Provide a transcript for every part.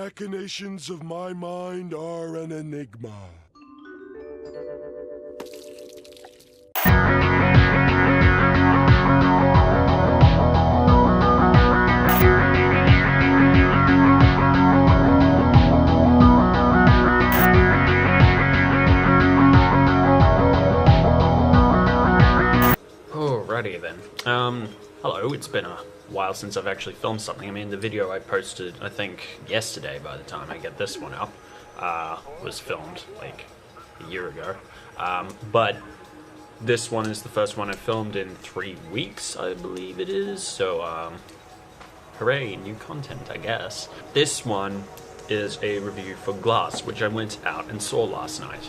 machinations of my mind are an enigma. Alrighty then. Hello, it's been a while since I've actually filmed something. I mean, the video I posted, I think, yesterday by the time I get this one up, was filmed, like, a year ago. But this one is the first one I filmed in 3 weeks, I believe it is, so, hooray, new content, I guess. This one is a review for Glass, which I went out and saw last night,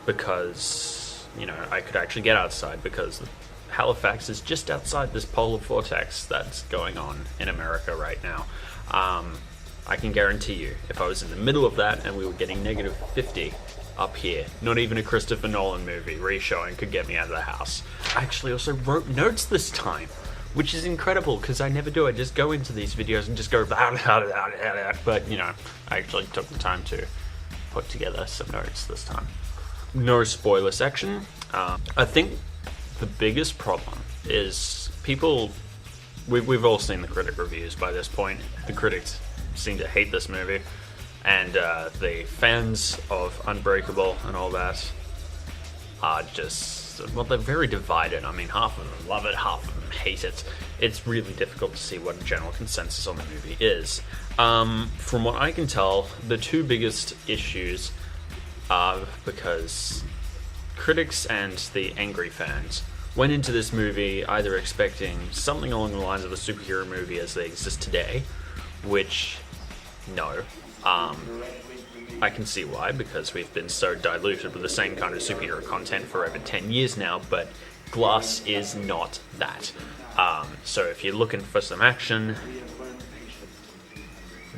because, you know, I could actually get outside, because Halifax is just outside this polar vortex that's going on in America right now. I can guarantee you, if I was in the middle of that and we were getting negative 50 up here, not even a Christopher Nolan movie re-showing could get me out of the house. I actually also wrote notes this time, which is incredible because I never do. I just go into these videos and just go blah, blah, blah, blah, blah. But, you know, I actually took the time to put together some notes this time. No spoiler section. I think the biggest problem is people, we've all seen the critic reviews by this point. The critics seem to hate this movie, and the fans of Unbreakable and all that are just, well, they're very divided. I mean, half of them love it, half of them hate it. It's really difficult to see what a general consensus on the movie is. From what I can tell, the two biggest issues are because critics and the angry fans went into this movie either expecting something along the lines of a superhero movie as they exist today, which, no. I can see why, because we've been so diluted with the same kind of superhero content for over 10 years now, but Glass is not that. So if you're looking for some action,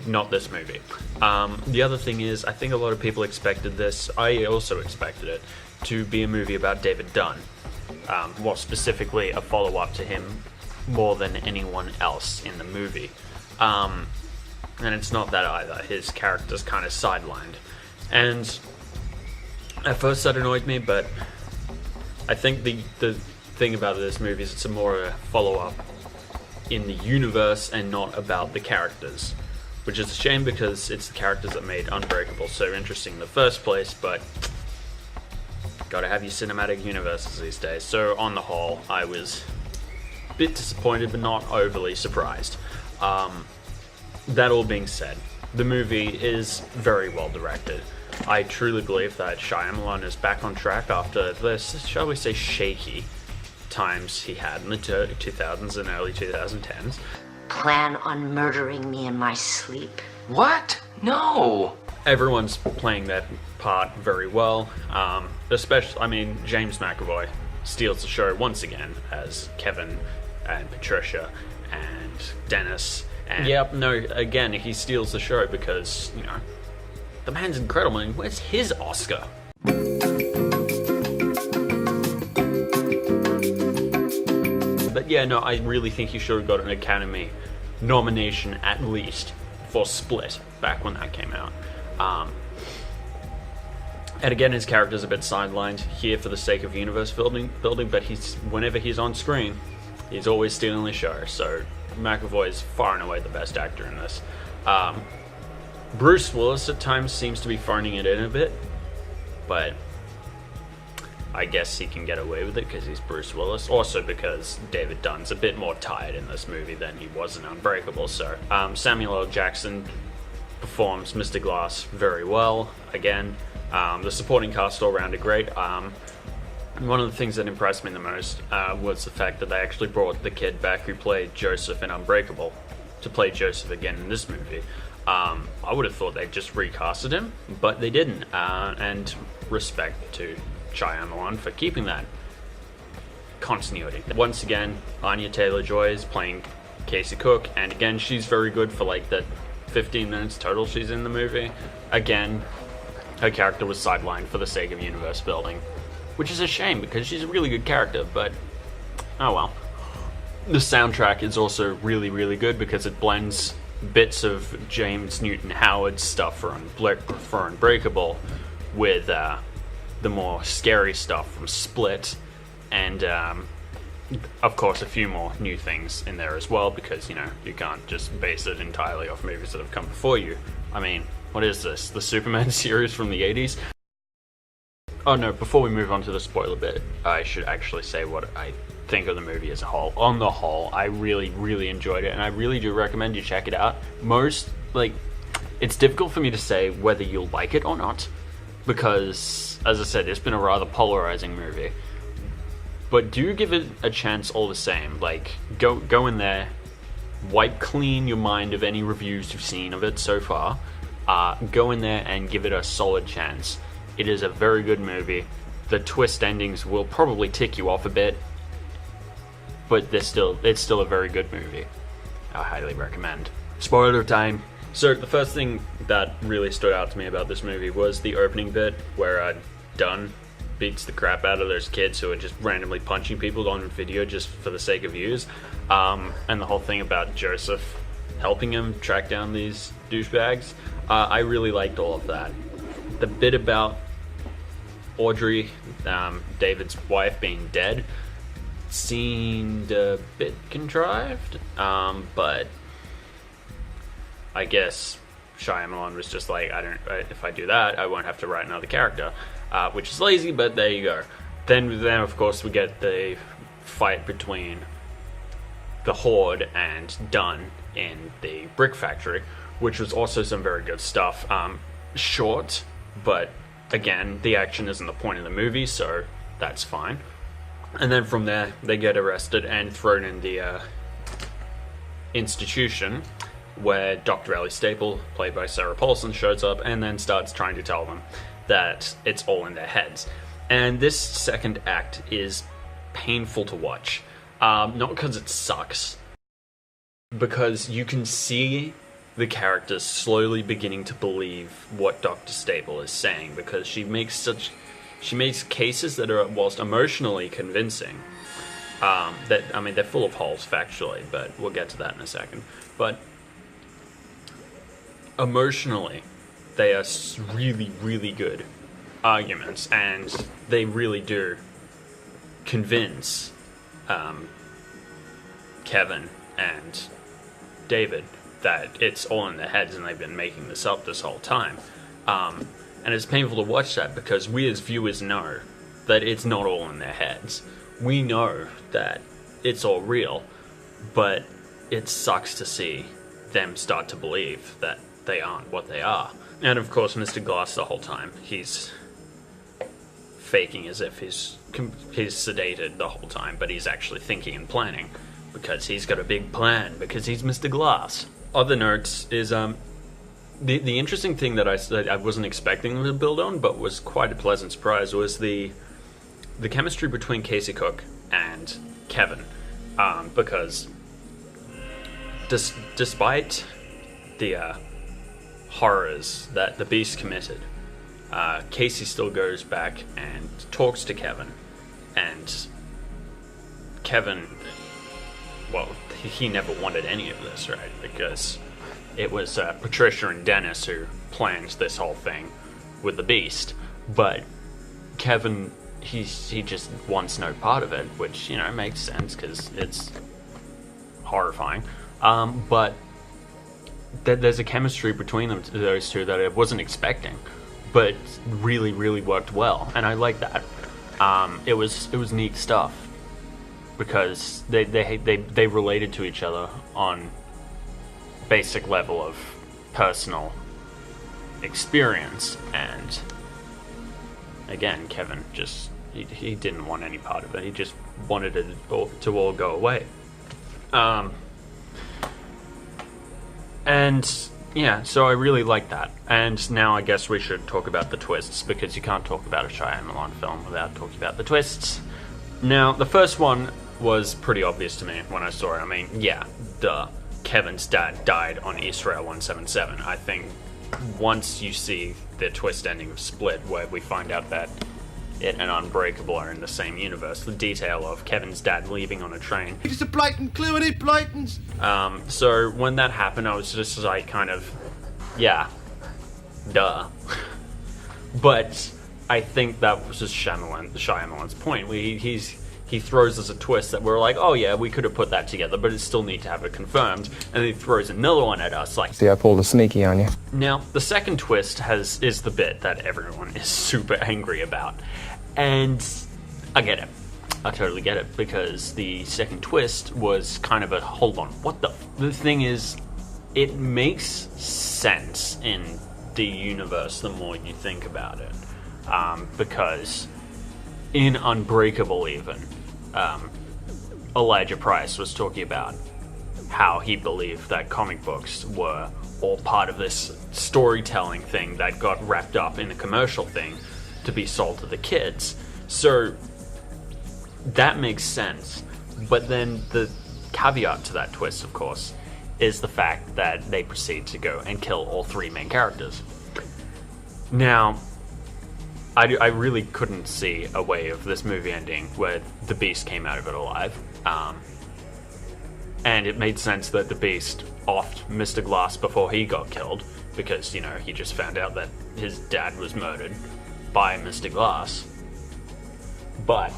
not this movie. The other thing is, I think a lot of people expected this, I also expected it, to be a movie about David Dunn. Well, specifically a follow-up to him more than anyone else in the movie. And it's not that either. His character's kind of sidelined. And at first that annoyed me, but I think the thing about this movie is it's more a follow-up in the universe and not about the characters. Which is a shame because it's the characters that made Unbreakable so interesting in the first place, but gotta have your cinematic universes these days. So on the whole, I was a bit disappointed but not overly surprised. That all being said, the movie is very well directed. I truly believe that Shyamalan is back on track after this, shall we say, shaky times he had in the 2000s and early 2010s. Plan on murdering me in my sleep? What? No! Everyone's playing that part very well, especially, I mean, James McAvoy steals the show once again as Kevin and Patricia and Dennis, and yep, no, again, he steals the show because, you know, the man's incredible, and where's his Oscar? But yeah, no, I really think he should have got an Academy nomination at least for Split, back when that came out. And again, his character's a bit sidelined here for the sake of universe building, but whenever he's on screen, he's always stealing the show, so McAvoy is far and away the best actor in this. Bruce Willis at times seems to be phoning it in a bit, but I guess he can get away with it because he's Bruce Willis. Also because David Dunn's a bit more tired in this movie than he was in Unbreakable. So Samuel L. Jackson performs Mr. Glass very well. Again, the supporting cast all around are great. One of the things that impressed me the most was the fact that they actually brought the kid back who played Joseph in Unbreakable to play Joseph again in this movie. I would have thought they just recasted him, but they didn't. And respect to Shyamalan for keeping that continuity. Once again, Anya Taylor-Joy is playing Casey Cook, and again, she's very good for like the 15 minutes total she's in the movie. Again, her character was sidelined for the sake of universe building, which is a shame because she's a really good character, but oh well. The soundtrack is also really, really good because it blends bits of James Newton Howard stuff for Unbreakable, with the more scary stuff from Split, and of course a few more new things in there as well, because you can't just base it entirely off movies that have come before you. I mean, what is this? The Superman series from the 80s? Oh no, before we move on to the spoiler bit, I should actually say what I think of the movie as a whole. On the whole, I really, really enjoyed it, and I really do recommend you check it out. It's difficult for me to say whether you'll like it or not, because, as I said, it's been a rather polarizing movie. But do give it a chance all the same. Like, go in there, wipe clean your mind of any reviews you've seen of it so far. Go in there and give it a solid chance. It is a very good movie. The twist endings will probably tick you off a bit, but it's still a very good movie. I highly recommend. Spoiler time. So the first thing that really stood out to me about this movie was the opening bit where Dunn beats the crap out of those kids who are just randomly punching people on video just for the sake of views, and the whole thing about Joseph helping him track down these douchebags. I really liked all of that. The bit about Audrey, David's wife, being dead seemed a bit contrived, but I guess Shyamalan was just like, if I do that, I won't have to write another character, which is lazy, but there you go. Then of course we get the fight between the Horde and Dunn in the brick factory, which was also some very good stuff. Short, but again, the action isn't the point of the movie, so that's fine. And then from there, they get arrested and thrown in the institution, where Dr. Ellie Staple, played by Sarah Paulson, shows up and then starts trying to tell them that it's all in their heads. And this second act is painful to watch. Not because it sucks, because you can see the characters slowly beginning to believe what Dr. Staple is saying, because she makes cases that are, whilst emotionally convincing, they're full of holes factually, but we'll get to that in a second. But emotionally, they are really, really good arguments, and they really do convince Kevin and David that it's all in their heads and they've been making this up this whole time. And it's painful to watch that, because we as viewers know that it's not all in their heads. We know that it's all real, but it sucks to see them start to believe that they aren't what they are. And of course, Mr. Glass the whole time, he's faking as if he's sedated the whole time, but he's actually thinking and planning, because he's got a big plan, because he's Mr. Glass. Other notes is the interesting thing that I wasn't expecting them to build on, but was quite a pleasant surprise, was the chemistry between Casey Cook and Kevin, because despite the horrors that the Beast committed, Casey still goes back and talks to Kevin, and Kevin, well, he never wanted any of this, right? Because it was Patricia and Dennis who planned this whole thing with the Beast. But Kevin, he just wants no part of it, which, makes sense because it's horrifying. But there's a chemistry between those two that I wasn't expecting, but really, really worked well, and I like that. It was neat stuff, because they related to each other on basic level of personal experience, and again, Kevin just he didn't want any part of it. He just wanted it to all go away. And yeah, so I really like that. And now I guess we should talk about the twists, because you can't talk about a Shyamalan film without talking about the twists. Now, the first one was pretty obvious to me when I saw it. I mean, yeah, duh. Kevin's dad died on East Rail 177. I think once you see the twist ending of Split, where we find out that it and Unbreakable are in the same universe. The detail of Kevin's dad leaving on a train. It's a blatant clue, and it blatants. So when that happened, I was just like, kind of, yeah, duh. But I think that was just Shyamalan's point. He throws us a twist that we're like, oh yeah, we could have put that together, but it still need to have it confirmed. And then he throws another one at us, like. See, I pulled a sneaky on you. Now, the second twist is the bit that everyone is super angry about, and I get it. I totally get it, because the second twist was kind of a hold on, what the thing is, it makes sense in the universe the more you think about it, because in Unbreakable even, Elijah Price was talking about how he believed that comic books were all part of this storytelling thing that got wrapped up in a commercial thing to be sold to the kids. So that makes sense. But then the caveat to that twist, of course, is the fact that they proceed to go and kill all three main characters. Now, I really couldn't see a way of this movie ending where the Beast came out of it alive. And it made sense that the Beast offed Mr. Glass before he got killed, because, you know, he just found out that his dad was murdered by Mr. Glass. But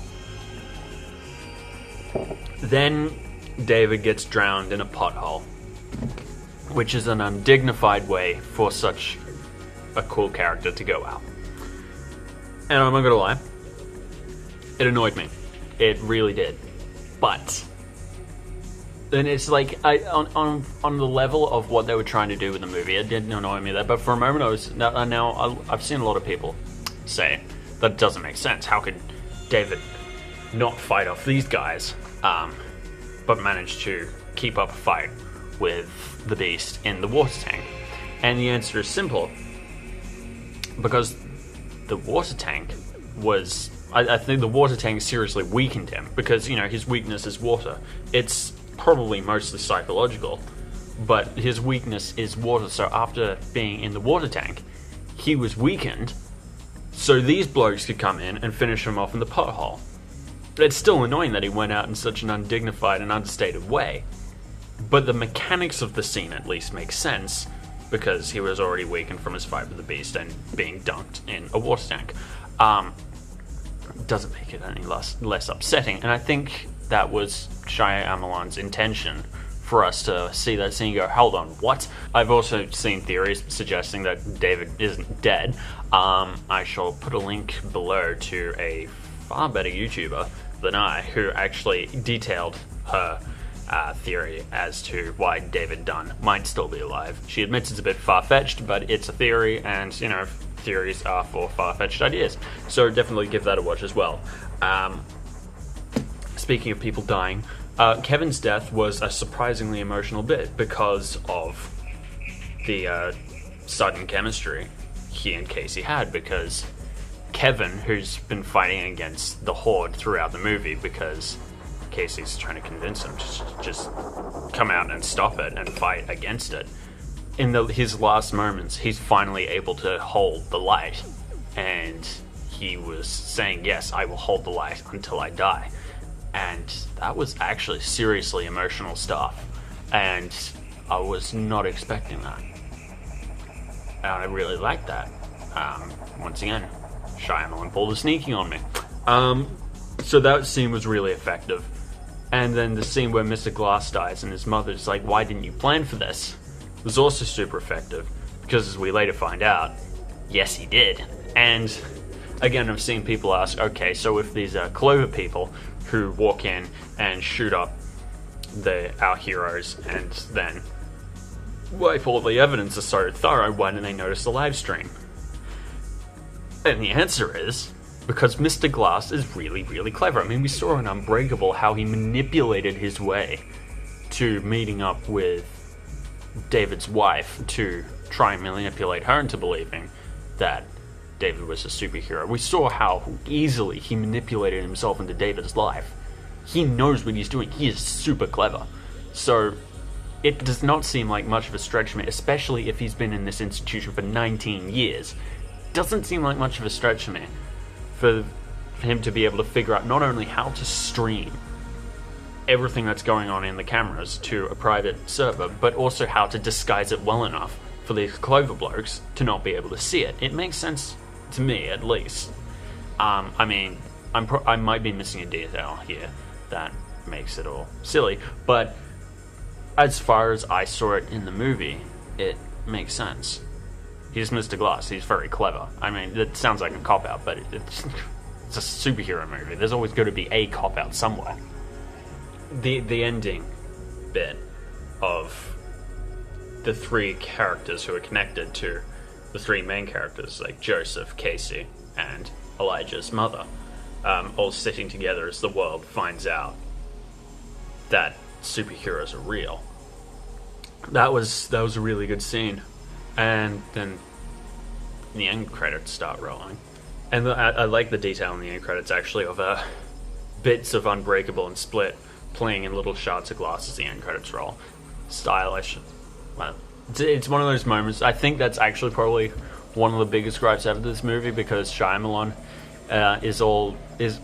then David gets drowned in a pothole, which is an undignified way for such a cool character to go out. And I'm not gonna lie, it annoyed me. It really did. But then it's like, on the level of what they were trying to do with the movie, it didn't annoy me that. But for a moment, I've seen a lot of people say that it doesn't make sense. How could David not fight off these guys, but manage to keep up a fight with the Beast in the water tank? And the answer is simple, because the water tank was, I think the water tank seriously weakened him, because, you know, his weakness is water. It's probably mostly psychological, but his weakness is water. So after being in the water tank, he was weakened, so these blokes could come in and finish him off in the pothole. It's still annoying that he went out in such an undignified and understated way, but the mechanics of the scene at least make sense, because he was already weakened from his fight with the Beast and being dunked in a water tank. Doesn't make it any less upsetting, and I think that was Shyamalan's intention, for us to see that scene and go, hold on, what? I've also seen theories suggesting that David isn't dead. I shall put a link below to a far better YouTuber than I, who actually detailed her theory as to why David Dunn might still be alive. She admits it's a bit far-fetched, but it's a theory, and, you know, theories are for far-fetched ideas. So definitely give that a watch as well. Speaking of people dying, Kevin's death was a surprisingly emotional bit because of the sudden chemistry he and Casey had, because Kevin, who's been fighting against the Horde throughout the movie, because Casey's trying to convince him to just come out and stop it and fight against it. In his last moments, he's finally able to hold the light, and he was saying, yes, I will hold the light until I die. And that was actually seriously emotional stuff, and I was not expecting that. And I really liked that. Once again, Shyamalan pulled a sneaking on me. So that scene was really effective. And then the scene where Mr. Glass dies and his mother's like, why didn't you plan for this? Was also super effective, because as we later find out, yes, he did. And again, I've seen people ask, okay, so if these are Clover people who walk in and shoot up our heroes and then wipe all the evidence is so thorough, why didn't they notice the live stream? And the answer is, because Mr. Glass is really, really clever. I mean, we saw in Unbreakable how he manipulated his way to meeting up with David's wife to try and manipulate her into believing that David was a superhero. We saw how easily he manipulated himself into David's life. He knows what he's doing. He is super clever. So it does not seem like much of a stretch to me, especially if he's been in this institution for 19 years. Doesn't seem like much of a stretch to me for for him to be able to figure out not only how to stream everything that's going on in the cameras to a private server, but also how to disguise it well enough for these Clover blokes to not be able to see it. It makes sense to me, at least. I mean, I might be missing a detail here that makes it all silly, but as far as I saw it in the movie, it makes sense. He's Mr. Glass. He's very clever. I mean, it sounds like a cop-out, but it's a superhero movie. There's always going to be a cop-out somewhere. The ending bit of the three characters who are connected to the three main characters, like Joseph, Casey, and Elijah's mother, all sitting together as the world finds out that superheroes are real. That was a really good scene. And then the end credits start rolling. And I like the detail in the end credits, actually, of bits of Unbreakable and Split playing in little shards of glass as the end credits roll. Stylish. Well, it's one of those moments. I think that's actually probably one of the biggest gripes out of this movie, because Shyamalan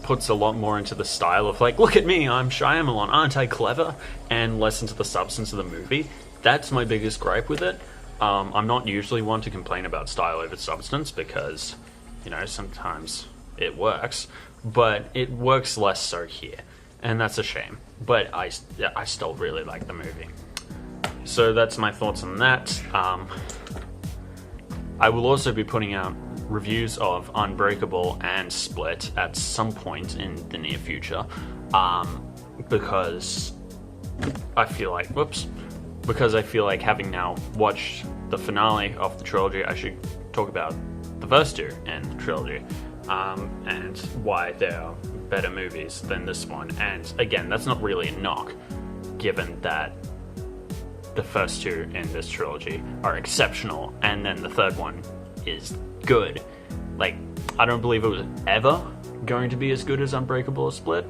puts a lot more into the style of, like, look at me, I'm Shyamalan, aren't I clever? And less into the substance of the movie. That's my biggest gripe with it. I'm not usually one to complain about style over substance, because, you know, sometimes it works, but it works less so here, and that's a shame. But I still really like the movie. So that's my thoughts on that. I will also be putting out reviews of Unbreakable and Split at some point in the near future, because I feel like having now watched the finale of the trilogy, I should talk about the first two in the trilogy, and why they are better movies than this one. And again, that's not really a knock, given that the first two in this trilogy are exceptional, and then the third one is good. Like, I don't believe it was ever going to be as good as Unbreakable or Split,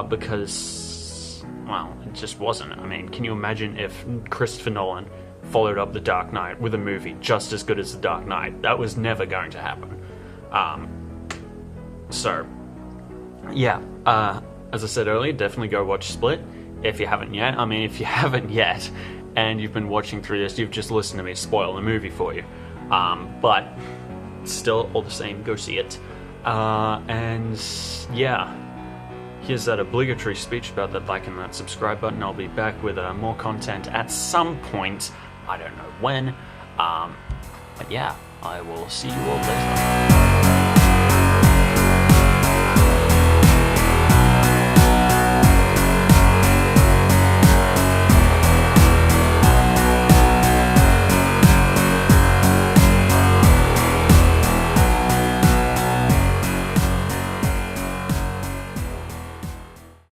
because, well, it just wasn't. I mean, can you imagine if Christopher Nolan followed up The Dark Knight with a movie just as good as The Dark Knight? That was never going to happen. So, yeah, as I said earlier, definitely go watch Split if you haven't yet. I mean, if you haven't yet, and you've been watching through this, you've just listened to me spoil the movie for you. But still, all the same, go see it. And yeah, here's that obligatory speech about that like and that subscribe button. I'll be back with more content at some point. I don't know when. But yeah, I will see you all later.